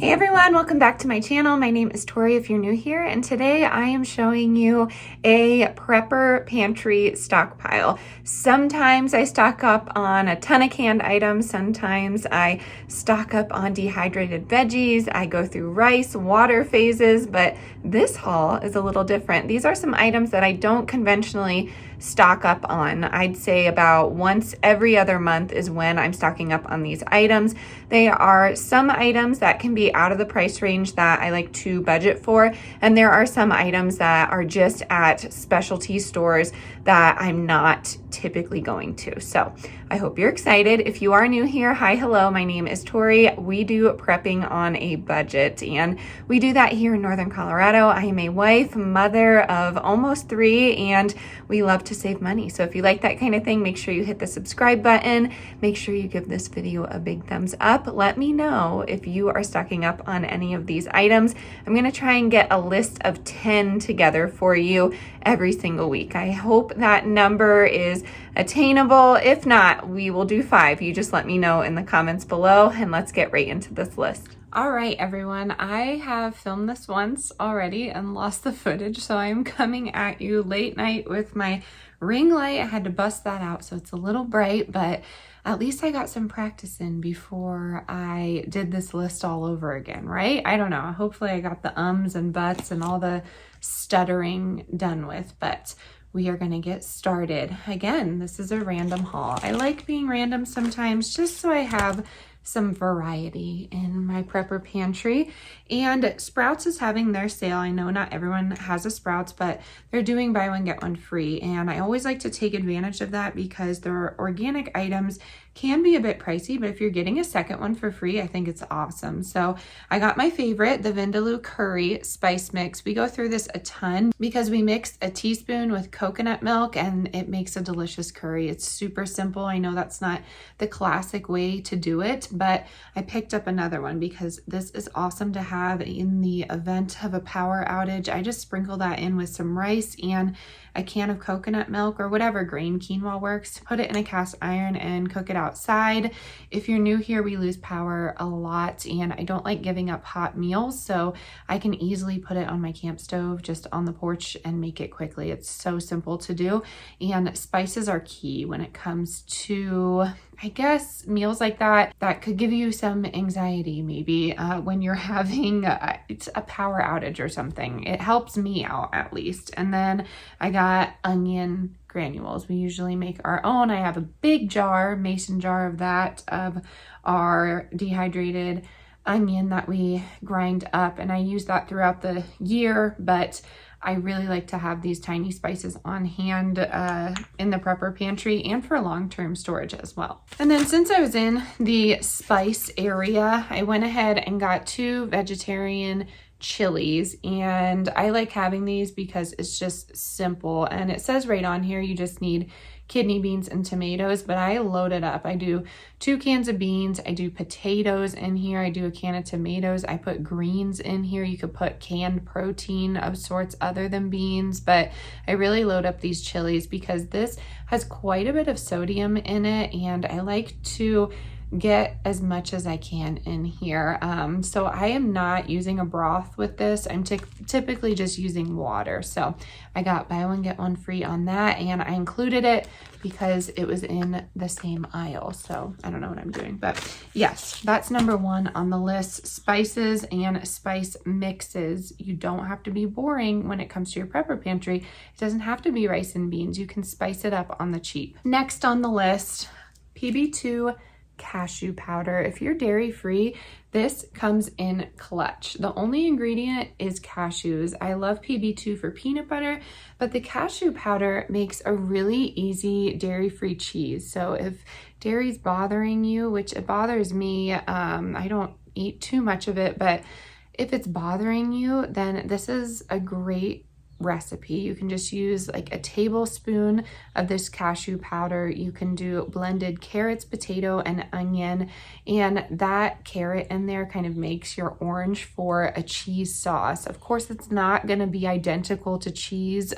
Hey everyone, welcome back to my channel. My name is Tori if you're new here, and today I am showing you a prepper pantry stockpile. Sometimes I stock up on a ton of canned items, sometimes I stock up on dehydrated veggies, I go through rice, water phases, but this haul is a little different. These are some items that I don't conventionally stock up on. I'd say about once every other month is when I'm stocking up on these items. They are some items that can be out of the price range that I like to budget for, and there are some items that are just at specialty stores that I'm not typically going to. So I hope you're excited. If you are new here, hi, hello, my name is Tori. We do prepping on a budget, and we do that here in Northern Colorado. I am a wife, mother of almost 3, and we love to save money. So if you like that kind of thing, make sure you hit the subscribe button. Make sure you give this video a big thumbs up. Let me know if you are stocking up on any of these items. I'm going to try and get a list of 10 together for you every single week. I hope that number is attainable. If not, we will do 5. You just let me know in the comments below, and let's get right into this list. All right, everyone, I have filmed this once already and lost the footage, so I'm coming at you late night with my ring light. I had to bust that out, so it's a little bright, but at least I got some practice in before I did this list all over again, right? I don't know. Hopefully I got the ums and buts and all the stuttering done with, but we are going to get started. Again, this is a random haul. I like being random sometimes just so I have some variety in my prepper pantry. And Sprouts is having their sale. I know not everyone has a Sprouts, but they're doing buy one get one free, and I always like to take advantage of that because their organic items can be a bit pricey, but if you're getting a second one for free, I think it's awesome. So I got my favorite, the Vindaloo curry spice mix. We go through this a ton because we mix a teaspoon with coconut milk and it makes a delicious curry. It's super simple. I know that's not the classic way to do it, but I picked up another one because this is awesome to have in the event of a power outage. I just sprinkle that in with some rice and a can of coconut milk or whatever grain quinoa works. Put it in a cast iron and cook it outside. If you're new here, we lose power a lot and I don't like giving up hot meals, so I can easily put it on my camp stove just on the porch and make it quickly. It's so simple to do, and spices are key when it comes to, I guess, meals like that could give you some anxiety maybe when you're having it's a power outage or something. It helps me out at least. And then I got onion granules. We usually make our own. I have a big jar, mason jar of that, of our dehydrated onion that we grind up, and I use that throughout the year, but I really like to have these tiny spices on hand in the prepper pantry and for long-term storage as well. And then since I was in the spice area, I went ahead and got 2 vegetarian chilies, and I like having these because it's just simple, and it says right on here you just need kidney beans and tomatoes, but I load it up. I do 2 cans of beans, I do potatoes in here, I do a can of tomatoes, I put greens in here. You could put canned protein of sorts other than beans, but I really load up these chilies because this has quite a bit of sodium in it, and I like to get as much as I can in here. So I am not using a broth with this. I'm typically just using water. So I got buy one get one free on that, and I included it because it was in the same aisle. So I don't know what I'm doing, but yes, that's number 1 on the list. Spices and spice mixes. You don't have to be boring when it comes to your prepper pantry. It doesn't have to be rice and beans. You can spice it up on the cheap. Next on the list, PB2 cashew powder. If you're dairy free, this comes in clutch. The only ingredient is cashews. I love PB2 for peanut butter, but the cashew powder makes a really easy dairy-free cheese. So if dairy's bothering you, which it bothers me, I don't eat too much of it, but if it's bothering you, then this is a great recipe. You can just use like a tablespoon of this cashew powder. You can do blended carrots, potato, and onion, and that carrot in there kind of makes your orange for a cheese sauce. Of course, it's not going to be identical to cheese.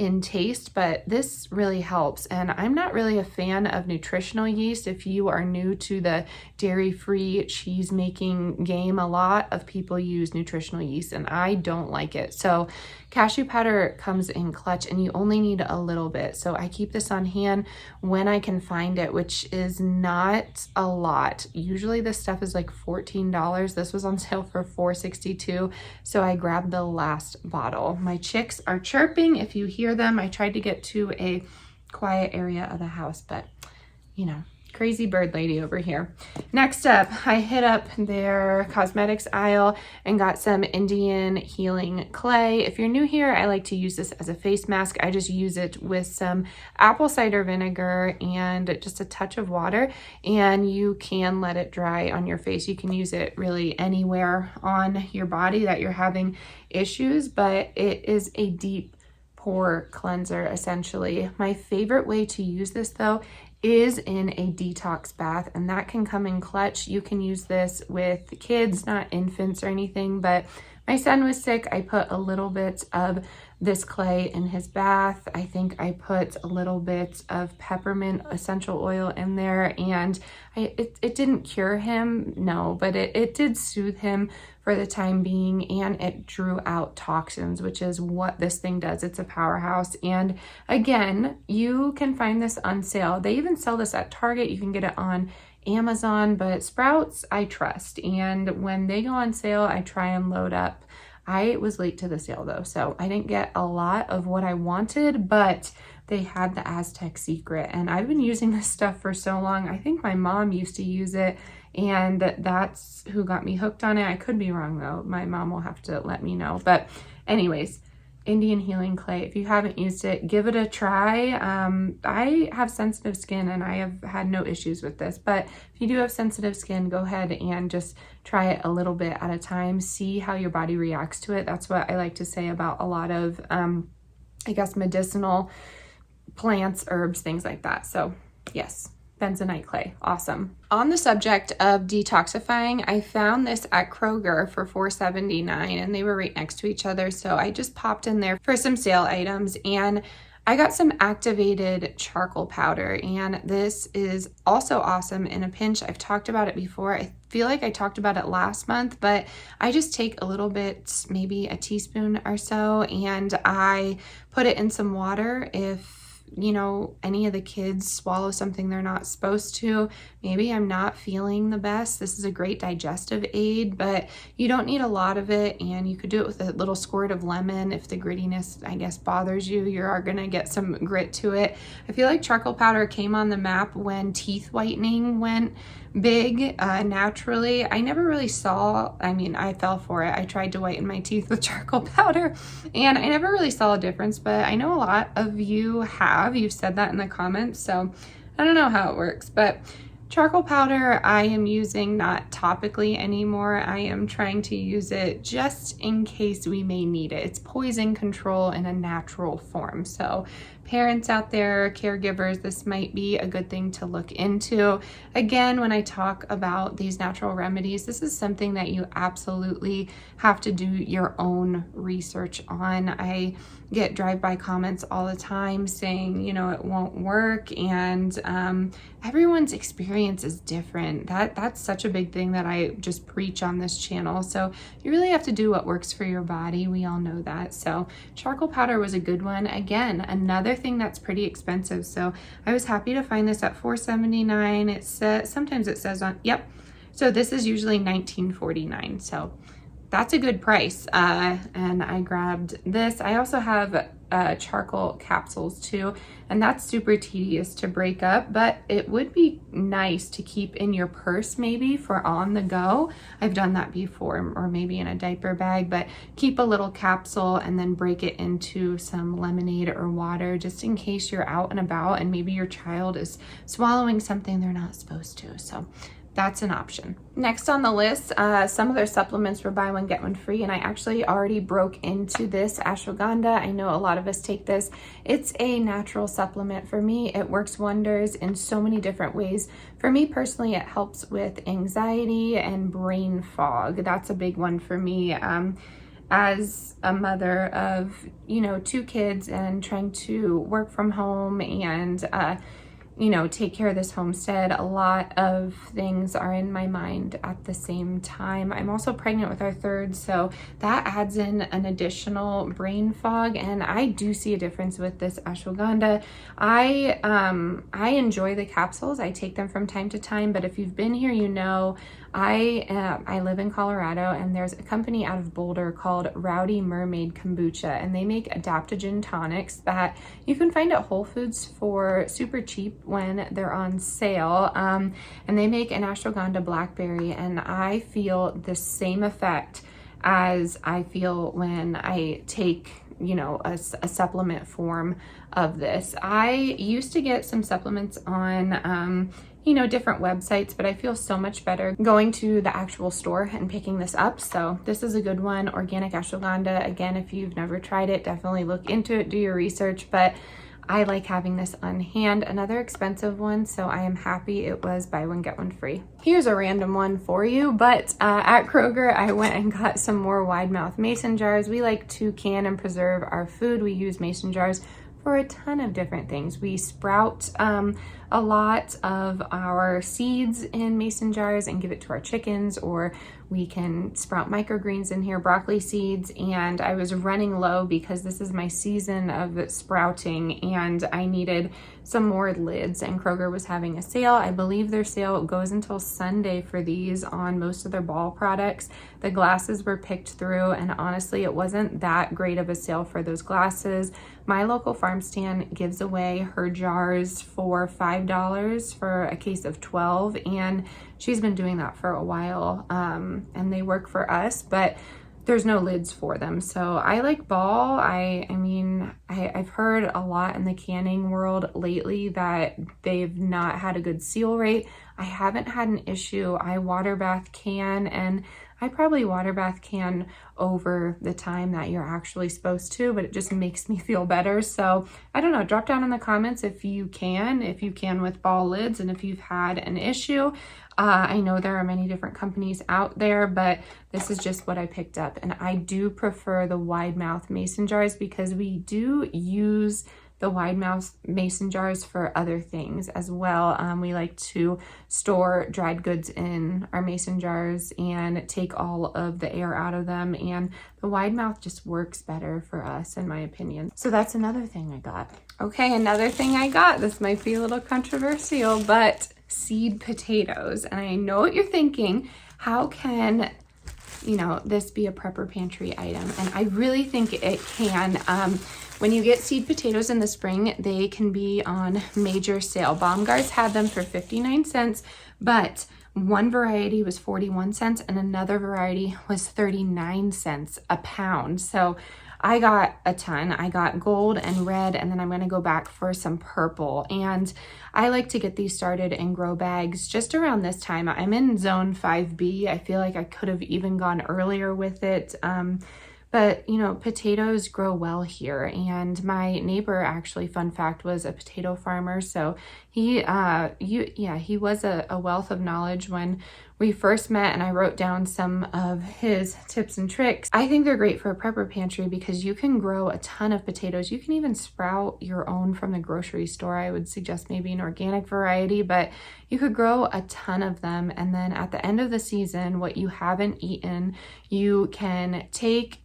in taste, but this really helps. And I'm not really a fan of nutritional yeast. If you are new to the dairy-free cheese making game, a lot of people use nutritional yeast and I don't like it. So cashew powder comes in clutch and you only need a little bit. So I keep this on hand when I can find it, which is not a lot. Usually this stuff is like $14. This was on sale for $4.62. So I grabbed the last bottle. My chicks are chirping. If you hear them, I tried to get to a quiet area of the house, but you know, crazy bird lady over here. Next up, I hit up their cosmetics aisle and got some Indian healing clay. If you're new here, I like to use this as a face mask. I just use it with some apple cider vinegar and just a touch of water, and you can let it dry on your face. You can use it really anywhere on your body that you're having issues, but it is a deep pore cleanser essentially. My favorite way to use this though is in a detox bath, and that can come in clutch. You can use this with kids, not infants or anything, but my son was sick. I put a little bit of this clay in his bath. I think I put a little bit of peppermint essential oil in there, and it didn't cure him, no, but it did soothe him for the time being, and it drew out toxins, which is what this thing does. It's a powerhouse. And again, you can find this on sale. They even sell this at Target. You can get it on Amazon, but Sprouts I trust, and when they go on sale I try and load up. I was late to the sale though, so I didn't get a lot of what I wanted, but they had the Aztec Secret, and I've been using this stuff for so long. I think my mom used to use it, and that's who got me hooked on it. I could be wrong though. My mom will have to let me know. But anyways, Indian healing clay, if you haven't used it, give it a try. I have sensitive skin and I have had no issues with this, but if you do have sensitive skin, go ahead and just try it a little bit at a time. See how your body reacts to it. That's what I like to say about a lot of, I guess, medicinal plants, herbs, things like that. So yes, bentonite clay, awesome. On the subject of detoxifying, I found this at Kroger for $4.79 and they were right next to each other. So I just popped in there for some sale items, and I got some activated charcoal powder, and this is also awesome in a pinch. I've talked about it before. I feel like I talked about it last month, but I just take a little bit, maybe a teaspoon or so, and I put it in some water. If you know, any of the kids swallow something they're not supposed to, maybe I'm not feeling the best, this is a great digestive aid, but you don't need a lot of it, and you could do it with a little squirt of lemon. If the grittiness, I guess, bothers you, you are gonna get some grit to it. I feel like charcoal powder came on the map when teeth whitening went big naturally. I never really saw, I mean, I fell for it. I tried to whiten my teeth with charcoal powder and I never really saw a difference, but I know a lot of you have. You've said that in the comments, so I don't know how it works, but charcoal powder I am using not topically anymore. I am trying to use it just in case we may need it. It's poison control in a natural form. So parents out there, caregivers, this might be a good thing to look into. Again, when I talk about these natural remedies, this is something that you absolutely have to do your own research on. I get drive-by comments all the time saying, you know, it won't work, and everyone's experience is different. That's such a big thing that I just preach on this channel. So you really have to do what works for your body. We all know that. So charcoal powder was a good one. Again, another thing that's pretty expensive. So I was happy to find this at $4.79. It says, sometimes it says on, yep. So this is usually $19.49. So that's a good price. And I grabbed this. I also have charcoal capsules too, and that's super tedious to break up, but it would be nice to keep in your purse maybe for on the go. I've done that before, or maybe in a diaper bag, but keep a little capsule and then break it into some lemonade or water just in case you're out and about and maybe your child is swallowing something they're not supposed to. So that's an option. Next on the list, some of their supplements were buy one, get one free, and I actually already broke into this ashwagandha. I know a lot of us take this. It's a natural supplement. For me, it works wonders in so many different ways. For me personally, it helps with anxiety and brain fog. That's a big one for me. as a mother of, you know, 2 kids and trying to work from home and, you know, take care of this homestead, a lot of things are in my mind at the same time. I'm also pregnant with our 3rd, so that adds in an additional brain fog, and I do see a difference with this ashwagandha. I enjoy the capsules. I take them from time to time, but if you've been here, you know I live in Colorado, and there's a company out of Boulder called Rowdy Mermaid Kombucha, and they make adaptogen tonics that you can find at Whole Foods for super cheap when they're on sale. And they make an ashwagandha blackberry, and I feel the same effect as I feel when I take, you know, a supplement form of this. I used to get some supplements on you know, different websites, but I feel so much better going to the actual store and picking this up. So this is a good one, organic ashwagandha. Again, if you've never tried it, definitely look into it, do your research, but I like having this on hand. Another expensive one, so I am happy it was buy one, get one free. Here's a random one for you, but at Kroger, I went and got some more wide mouth mason jars. We like to can and preserve our food. We use mason jars for a ton of different things. We sprout a lot of our seeds in mason jars and give it to our chickens, or we can sprout microgreens in here, broccoli seeds, and I was running low because this is my season of sprouting and I needed some more lids, and Kroger was having a sale. I believe their sale goes until Sunday for these on most of their ball products. The glasses were picked through, and honestly, it wasn't that great of a sale for those glasses. My local farm stand gives away her jars for $5 for a case of 12, and she's been doing that for a while, and they work for us, but there's no lids for them. So I like ball. I've heard a lot in the canning world lately that they've not had a good seal rate. I haven't had an issue. I water bath can, and I probably water bath can over the time that you're actually supposed to, but it just makes me feel better. So I don't know, drop down in the comments if you can with ball lids, and if you've had an issue. I know there are many different companies out there, but this is just what I picked up. And I do prefer the wide mouth mason jars because we do use the wide mouth mason jars for other things as well. We like to store dried goods in our mason jars and take all of the air out of them, and the wide mouth just works better for us, in my opinion. So that's another thing I got. Okay, another thing I got, this might be a little controversial, but seed potatoes. And I know what you're thinking, how can, you know, this be a prepper pantry item? And I really think it can. When you get seed potatoes in the spring, they can be on major sale. Baumgart's had them for 59 cents, but one variety was 41 cents and another variety was 39 cents a pound. So I got a ton. I got gold and red, and then I'm gonna go back for some purple. And I like to get these started in grow bags just around this time. I'm in zone 5B. I feel like I could have even gone earlier with it. But you know, potatoes grow well here, and my neighbor, actually, fun fact, was a potato farmer. So he was a wealth of knowledge when we first met, and I wrote down some of his tips and tricks. I think they're great for a prepper pantry because you can grow a ton of potatoes. You can even sprout your own from the grocery store. I would suggest maybe an organic variety, but you could grow a ton of them. And then at the end of the season, what you haven't eaten, you can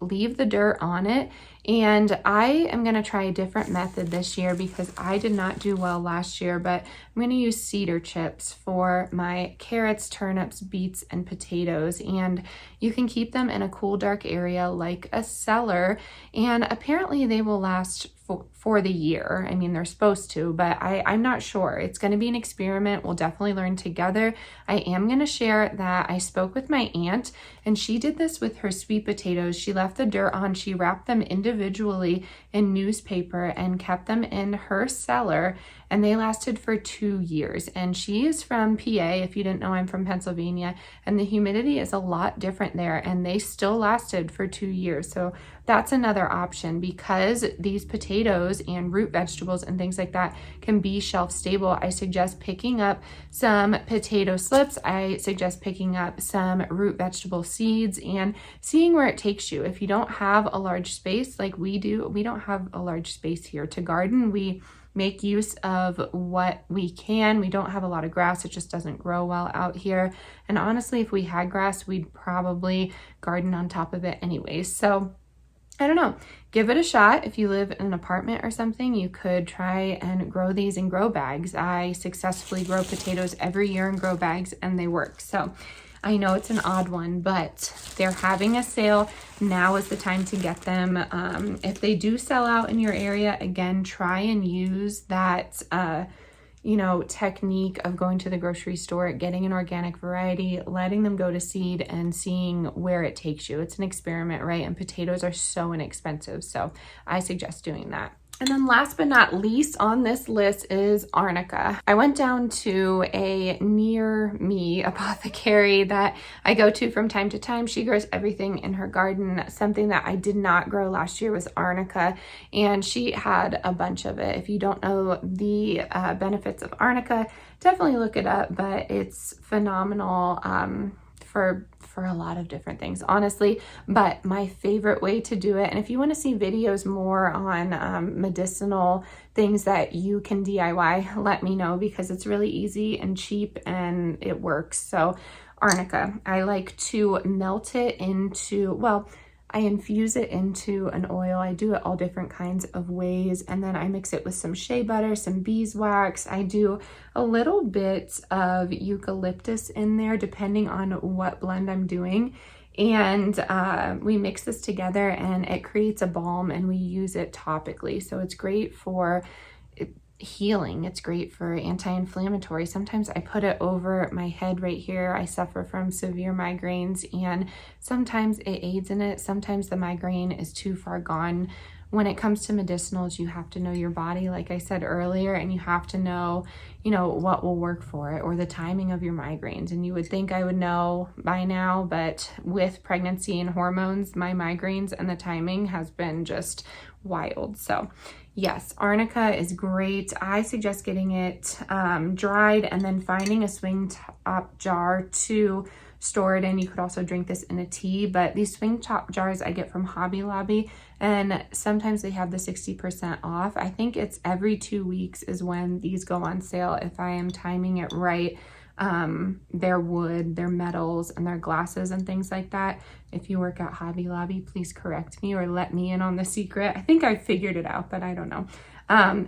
leave the dirt on it. And I am going to try a different method this year because I did not do well last year, but I'm going to use cedar chips for my carrots, turnips, beets, and potatoes. And you can keep them in a cool, dark area like a cellar. And apparently they will last for the year. I mean, they're supposed to, but I'm not sure. It's going to be an experiment. We'll definitely learn together. I am going to share that I spoke with my aunt, and she did this with her sweet potatoes. She left the dirt on. She wrapped them individually in newspaper and kept them in her cellar, and they lasted for 2 years. And she is from PA. If you didn't know, I'm from Pennsylvania, and the humidity is a lot different there, and they still lasted for 2 years. So that's another option, because these potatoes potatoes and root vegetables and things like that can be shelf stable, I suggest picking up some potato slips. I suggest picking up some root vegetable seeds and seeing where it takes you. If you don't have a large space like we do, we don't have a large space here to garden. We make use of what we can. We don't have a lot of grass. It just doesn't grow well out here. And honestly, if we had grass, we'd probably garden on top of it anyways. So I don't know, give it a shot. If you live in an apartment or something, you could try and grow these in grow bags. I successfully grow potatoes every year in grow bags and they work. So I know it's an odd one, but they're having a sale. Now is the time to get them. If they do sell out in your area, again, try and use that, technique of going to the grocery store, getting an organic variety, letting them go to seed and seeing where it takes you. It's an experiment, right? And potatoes are so inexpensive. So I suggest doing that. And then last but not least on this list is arnica. I went down to a near me apothecary that I go to from time to time. She grows everything in her garden. Something that I did not grow last year was arnica, and she had a bunch of it. If you don't know the benefits of arnica, definitely look it up, but it's phenomenal for a lot of different things, honestly. But my favorite way to do it, and if you want to see videos more on medicinal things that you can DIY, let me know, because it's really easy and cheap and it works. So arnica, I like to melt it into, well, I infuse it into an oil. I do it all different kinds of ways, and then I mix it with some shea butter, some beeswax. I do a little bit of eucalyptus in there depending on what blend I'm doing, and we mix this together and it creates a balm, and we use it topically. So it's great for healing. It's great for anti-inflammatory. Sometimes I put it over my head right here. I suffer from severe migraines, and sometimes it aids in it. Sometimes the migraine is too far gone. When it comes to medicinals, you have to know your body, like I said earlier, and you have to know, what will work for it, or the timing of your migraines. And you would think I would know by now, but with pregnancy and hormones, my migraines and the timing has been just wild. So yes, arnica is great. I suggest getting it dried and then finding a swing top jar to store it in. You could also drink this in a tea, but these swing top jars I get from Hobby Lobby, and sometimes they have the 60% off. I think it's every 2 weeks is when these go on sale, if I am timing it right. Their wood, their metals, and their glasses and things like that. If you work at Hobby Lobby, please correct me or let me in on the secret. I think I figured it out, but I don't know.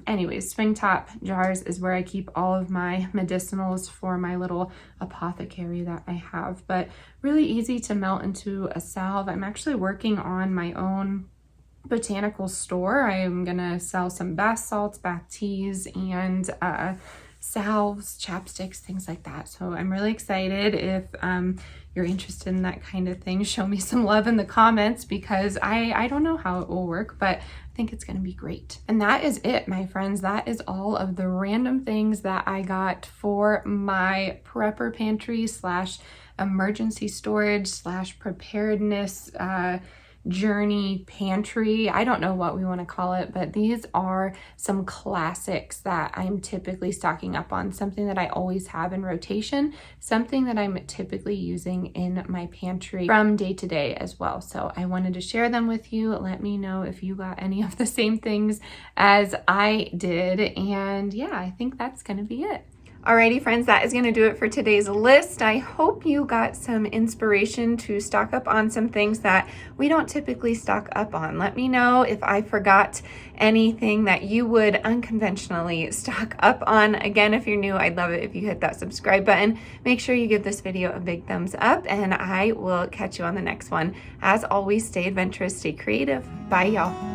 Anyways, swing top jars is where I keep all of my medicinals for my little apothecary that I have, but really easy to melt into a salve. I'm actually working on my own botanical store. I am gonna sell some bath salts, bath teas, and salves, chapsticks, things like that. So I'm really excited. If you're interested in that kind of thing, show me some love in the comments, because I don't know how it will work, but I think it's going to be great. And that is it, my friends. That is all of the random things that I got for my prepper pantry / emergency storage / preparedness journey pantry. I don't know what we want to call it, but these are some classics that I'm typically stocking up on, something that I always have in rotation, something that I'm typically using in my pantry from day to day as well. So I wanted to share them with you. Let me know if you got any of the same things as I did. And yeah, I think that's going to be it. Alrighty friends, that is going to do it for today's list. I hope you got some inspiration to stock up on some things that we don't typically stock up on. Let me know if I forgot anything that you would unconventionally stock up on. Again, if you're new, I'd love it if you hit that subscribe button. Make sure you give this video a big thumbs up, and I will catch you on the next one. As always, stay adventurous, stay creative. Bye, y'all.